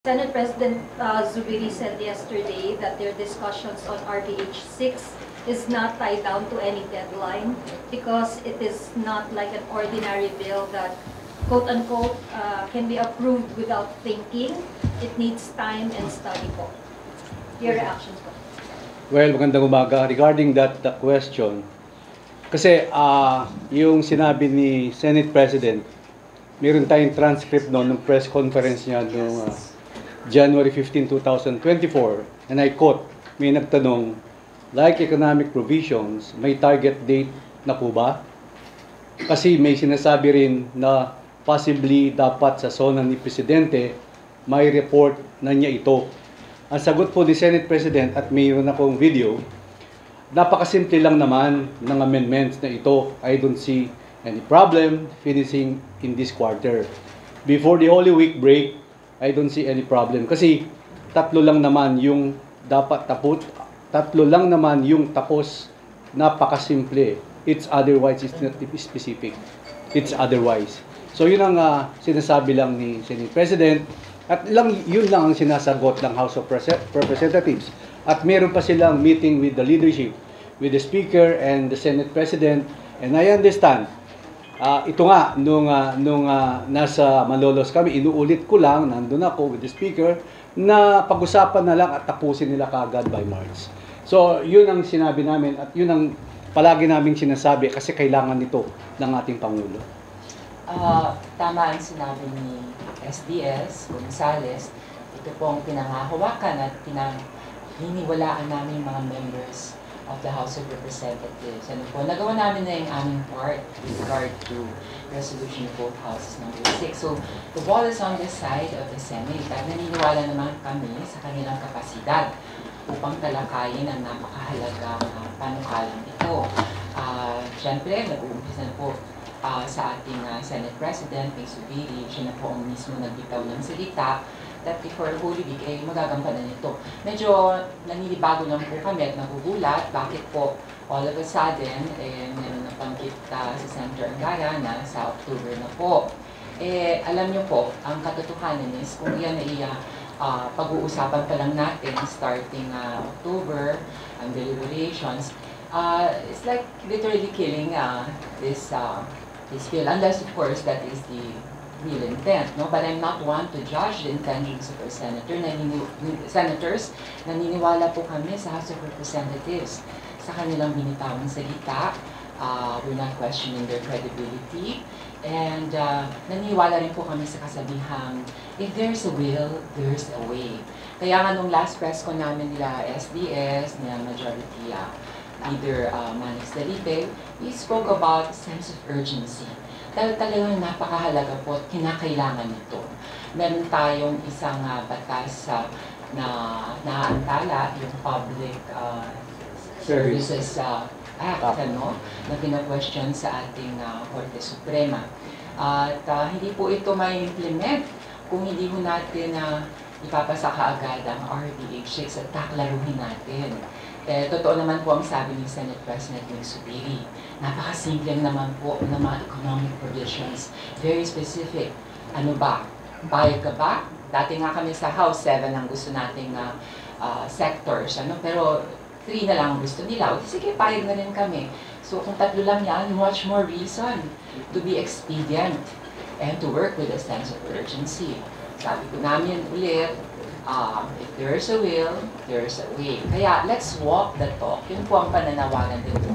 Senate President Zubiri said yesterday that their discussions on RBH 6 is not tied down to any deadline because it is not like an ordinary bill that quote-unquote can be approved without thinking. It needs time and study po. Your reactions po? Well, magandang umaga. Regarding that question, kasi yung sinabi ni Senate President, meron tayong transcript noon ng press conference niya noong January 15, 2024, and I quote, may nagtanong, like economic provisions, may target date na po ba? Kasi may sinasabi rin na possibly dapat sa zona ni Presidente, may report na niya ito. Ang sagot po ni Senate President, at mayroon akong video, napakasimple lang naman ng amendments na ito. I don't see any problem finishing in this quarter. Before the Holy Week break, I don't see any problem. Kasi tatlo lang naman yung dapat tapos, tatlo lang naman yung tapos, napakasimple. It's otherwise, it's not specific. It's otherwise. So yun ang sinasabi lang ni Senate President. At yun lang ang sinasagot ng House of Representatives. At meron pa silang meeting with the leadership, with the Speaker and the Senate President. And I understand, ito nga, nung nasa Malolos kami, inuulit ko lang, nandun ako with the Speaker, na pag-usapan na lang at tapusin nila kaagad by March. So, yun ang sinabi namin at yun ang palagi naming sinasabi kasi kailangan nito ng ating Pangulo. Tama ang sinabi ni SDS, Gonzales. Ito pong pinangahawakan at pinaniniwalaan namin mga members of the House of Representatives. Ano po, nagawa namin na yung aming part with regard to resolution of both houses number 6. So, the ball is on this side of the Senate. At naniniwala naman kami sa kanilang kapasidad upang talakayin ang napakahalagang panukalang ito. Siyempre, nag-uumpisa na po sa ating Senate President, May Zubiri. Siya na po ang mismo nagbitaw ng salita that before Holy Week ay magagampanan nito. Medyo naninibago lang po kami at nagugulat bakit po all of a sudden meron na panggit sa Senator Angara na sa October na po. Alam niyo po, ang katotohanan is kung yan ay pag-uusapan pa lang natin starting October, ang deliberations, it's like literally killing this bill, unless of course that is the real intent, no? But I'm not one to judge the intentions of our senators. Naniniwala po kami sa House of Representatives sa kanilang binitawang salita. We're not questioning their credibility. And naniniwala rin po kami sa kasabihang, if there's a will, there's a way. Kaya nga nung last press ko namin nila SDS, nila Majority Leader Manix Dalipe, we spoke about sense of urgency. Dahil talagang napakahalaga po at kinakailangan nito. Meron tayong isang batas na naantala, yung Public Services Act, na pina-question sa ating Korte Suprema. At hindi po ito may implement kung hindi mo natin ipapasa kaagad ang RBH 6 at taklaruhin natin. Totoo naman po ang sabi ni Senate President May Zubiri. Napakasimple naman po ng mga economic provisions. Very specific. Ano ba? Payag ka ba? Dati nga kami sa House, 7 ang gusto nating sectors. Pero 3 na lang ang gusto nila. O sige, payag na rin kami. So kung 3 lang yan, much more reason to be expedient and to work with a sense of urgency. Sabi ko namin ulit, if there's a will, there's a way. Kaya let's walk the talk. Yun po ang pananawagan din po